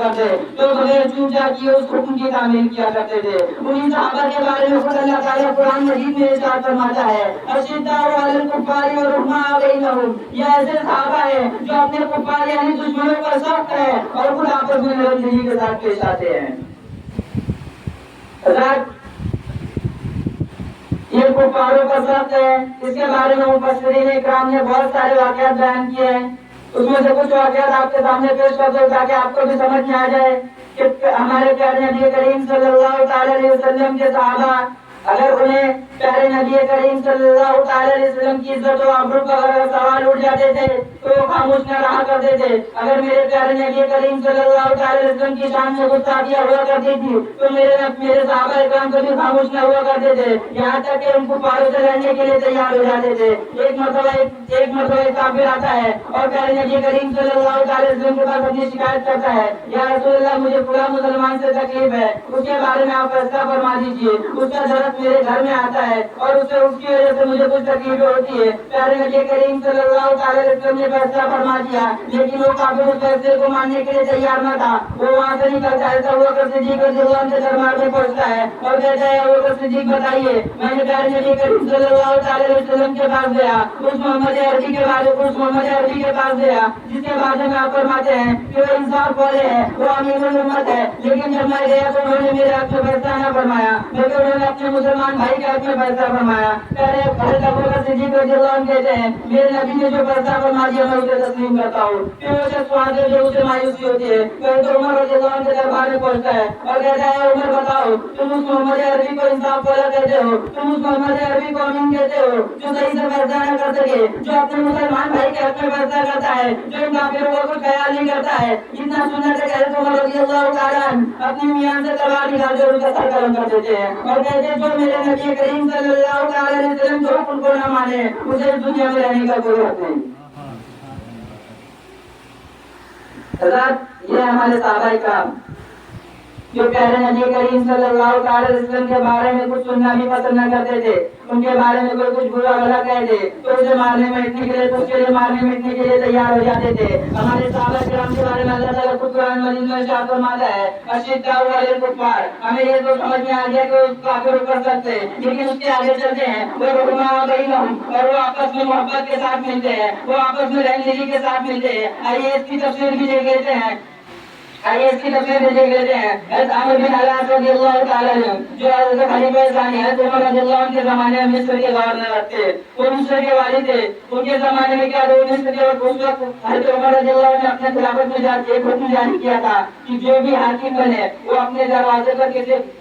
کرتے تو بغیر چوچا کیے اس حکم کی تعمیل کیا کرتے تھے. انہیں صحابہ کے بارے میں خود اللہ تعالیٰ قرآن مجید میں ارشاد فرماتا ہے اشداء علی الکفار رحماء بینہم. یہ ایسے صحابہ ہیں جو اپنے کفار یعنی دشمنوں پر سخت ہے اور خود آپس میں نرم دلی کے ساتھ پیش آتے ہیں. یہ کفاروں کا سخت ہے. اس کے بارے میں مفسرین اکرام نے بہت سارے واقعات بیان کیے ہیں. اس میں سے کچھ واقعات آپ کے سامنے پیش کر دو تاکہ آپ کو بھی سمجھ میں آ جائے کہ ہمارے پیارے نبی کریم صلی اللہ تعالی علیہ وسلم کے صحابہ اگر انہیں پیارے نبی کریم صلی اللہ تعالی علیہ وسلم کی عزت و آبرو کا اگر سوال اٹھ جاتے تھے تو وہ خاموش نہ رہا کرتے تھے. اگر میرے پیارے نبی کریم صلی اللہ تعالی علیہ وسلم کی شان میں گستاخیاں ہوا کرتی تھی تو میرے صحابہ اکرام کبھی خاموش نہ ہوا کرتے تھے یہاں تک کہ ان کو پاروں سے لڑنے کے لیے تیار ہو جاتے تھے. ایک مرتبہ کافر آتا ہے اور پیارے نبی کریم صلی اللہ تعالی علیہ وسلم کے پاس اپنی شکایت کرتا ہے یا رسول اللہ مجھے پورا مسلمان سے تکلیف ہے اس کے بارے میں آپ فیصلہ فرما دیجیے. اس کا درد میرے گھر میں آتا ہے اور اس کی وجہ سے مجھے کچھ تکلیفیں ہوتی ہے. پیارے نبی کریم صلی اللہ تعالی علیہ وسلم نے فیصلہ فرما دیا لیکن وہ کافر اس فیصلے کو ماننے کے لیے تیار نہ تھا. وہ وہاں سے نکلتا ہے ابو بکر صدیق رضی اللہ عنہ کے دربار میں پہنچتا ہے اور کہتا ہے ابو بکر صدیق بتائیے میں نے پیارے نبی کریم صلی اللہ تعالی علیہ وسلم کے پاس گیا اس محمد عربی کے پاس گیا جس کے بارے میں آپ فرماتے ہیں کہ وہ انصاف والے ہیں وہ امین الامت ہے. لیکن جب میں گیا تو انہوں نے میرے حق میں فیصلہ نہ فرمایا بلکہ انہوں نے اپنے مسلمان بھائی کے حق میں فیصلہ فرمایا. پہلے حضرت ابو بکر صدیق رضی اللہ عنہ کہتے ہیں میرے نبی نے جو فیصلہ فرما دیا میں اسے تسلیم کرتا ہوں. پھر وہ شخص وہاں سے جو اسے مایوسی ہوتی ہے پھر تو عمر رضی اللہ عنہ کے دربار میں پہنچتا ہے اور کہتا ہے عمر بتاؤ تم اس محمد عربی کو انصاف والا کہتے ہو تم اس محمد عربی کو امین کہتے ہو جو صحیح سے فیصلہ نہ کر سکے جو اپنے مسلمان بھائی کے حق میں فیصلہ کرتا ہے جو ان کافروں کا کچھ خیال نہیں کرتا ہے. اتنا سننے سے حضرت عمر رضی اللہ تعالیٰ عنہ اپنی میان سے تلوار نکال کر ان کا سر قلم کر دیتے ہیں اور کہتے ہیں جو میرے نبی کریم صلی اللہ تعالی علیہ وسلم جو حکم کو نہ مانے اسے اس دنیا میں رہنے کا کوئی حق نہیں. حضرات یہ ہمارے صحابہ کرام جو پیارے نبی کریم صلی اللہ تعالی علیہ وسلم کے بارے میں کچھ سننا بھی پسند نہ کرتے تھے. ان کے بارے میں کوئی کچھ برا بھلا کہہ دے تو اسے مارنے میں اتنے کے لیے تو اس کے لیے مارنے میں اتنے کے لیے تیار ہو جاتے تھے. ہمارے صحابہ کرام کے بارے میں اللہ تعالیٰ خود قرآن مجید میں ارشاد فرماتا ہے اشداء علی الکفار. ہمیں یہ تو سمجھ میں آ گیا کہ اس کافر کر سکتے لیکن اس کے آگے چلتے ہیں وہ رحماء بینہم اور وہ آپس میں محبت کے ساتھ ملتے ہیں وہ آپس میں رحمدلی کے ساتھ ملتے ہیں. آئیے اس کی تفسیر بھی دیکھ لیتے ہیں حضرت عمرو بن العاص رضی اللہ تعالیٰ عنہ جو حضرت خلیفہ ثانی حضرت عمر رضی اللہ عنہ کے زمانے میں مصر کے گورنر تھے. وہ مصر کے والی تھے. ان کے زمانے میں کیا دو مصر کے اس وقت حضرت عمر رضی اللہ عنہ نے اپنے خلافت میں ایک حکم جاری کیا تھا کہ جو بھی حاکم بنے وہ اپنے دروازے پر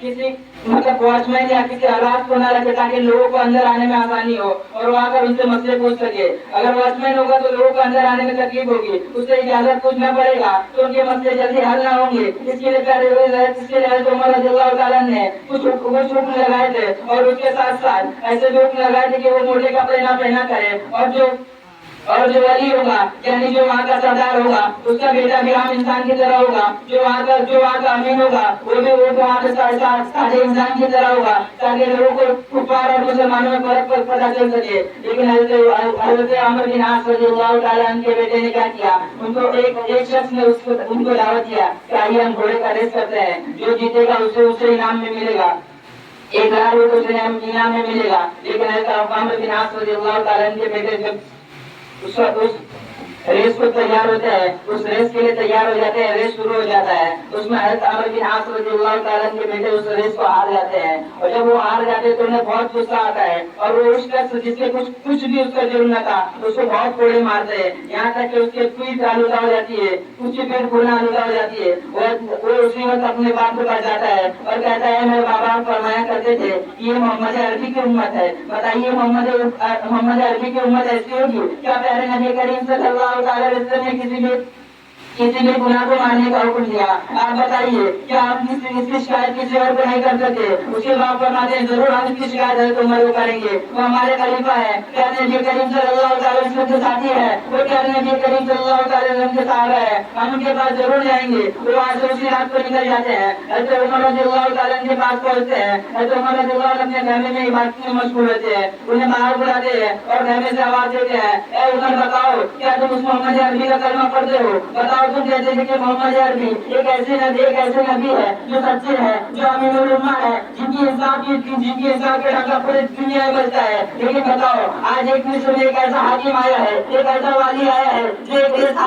کسی مطلب واچ مین یا کسی حالات کو نہ رکھے تاکہ لوگوں کو اندر آنے میں آسانی ہو اور وہ آ کر ان سے مسئلے پوچھ سکے. اگر واچ مین ہوگا تو لوگوں کو اندر آنے میں تکلیف ہوگی اس سے اجازت پوچھنا پڑے گا تو ان کے مسئلے جلدی حل نہ ہوں گے. اس کے لیے حضرت عمر رضی اللہ تعالیٰ نے کچھ حکم لگائے تھے اور اس کے ساتھ ساتھ ایسے بھی حکم لگائے تھے کہ وہ موٹے کپڑے نہ پہنا کرے اور جو ولی ہوگا یعنی جو وہاں کا سردار ہوگا اس کا بیٹا بھی عام انسان کی طرح ہوگا. جو وہاں کا امین ہوگا وہ بھی وہاں کے سادے انسان کی طرح ہوگا تاکہ لوگوں کو کفار اور مسلمانوں میں فرق پتہ چل سکے. لیکن حضرت عمرو بن العاص رضی اللہ تعالیٰ عنہ کے بیٹے نے کیا کیا ان کو ایک شخص نے ان کو دعوت دیا کہ آئیے ہم گھوڑے کا ریس کرتے ہیں جو جیتے گا اسے انعام میں ملے گا 1,000 روپے انعام میں ملے گا. لیکن حضرت عمرو بن العاص رضی اللہ تعالیٰ عنہ کے بیٹے جب اس ریس کو تیار ہوتا ہے اس ریس کے لیے تیار ہو جاتے ہیں ریس شروع ہو جاتا ہے اس میں حضرت عمرو بن العاص رضی اللہ تعالیٰ عنہ کے بیٹے اس ریس کو ہار جاتے ہیں اور جب وہ ہار جاتے ہیں تو انہیں بہت غصہ آتا ہے اور وہ اس شخص جس کے کچھ بھی اس کا جرم نہ تھا اس کو بہت کوڑے مارتے ہیں یہاں تک کہ اس کے پیٹھ آلودہ ہو جاتی ہے اس کی پیٹھ کھلنا آلودہ ہو جاتی ہے. وہ اسی وقت اپنے باپ کو بچ جاتا ہے اور کہتا ہے میرے بابا فرمایا کرتے تھے یہ محمد عربی کی امت ہے. بتائیے محمد عربی کی امت ایسی ہوگی کیا پیارے نبی کریم صلی اللہ تعالی علیہ وسلم نے کسی بھی گناہ کو ماننے کا حکم دیا؟ آپ بتائیے کیا آپ اس کی شکایت کسی اور کو نہیں کر سکتے؟ اس کے بعد فرماتے ہیں ضرور ہم اس کی شکایت حضرت عمر کو کریں گے. وہ ہمارے خلیفہ ہے پیارے نبی کریم صلی اللہ تعالی علیہ وسلم کے ساتھی ہے وہ پیارے نبی کریم صلی اللہ تعالی علیہ وسلم کے صحابہ ہے ہم ان کے پاس ضرور جائیں گے. وہ وہاں سے اسی رات کو نکل جاتے ہیں حضرت عمر رضی اللہ تعالیٰ عنہ کے پاس پہنچتے ہیں. حضرت عمر رضی اللہ عنہ اپنے خیمے میں عبادت میں مشغول ہوتے ہیں. انہیں باہر بلاتے ہیں اور خیمے سے آواز دیتے ہیں اے عمر بتاؤ کیا تم اس محمد عربی کا کلمہ پڑھتے ہو؟ بتاؤ اور تم کہتے ہیں کہ محمد عربی ایک ایسے نبی ہے جو سچے ہے، جو امین الامہ ہے، جن کی انصاف کے ڈھنگ کا پوری دنیا میں بچتا ہے. لیکن بتاؤ آج ایک مصر میں ایک ایسا حاکم آیا ہے، ایک ایسا والی آیا ہے جو ایک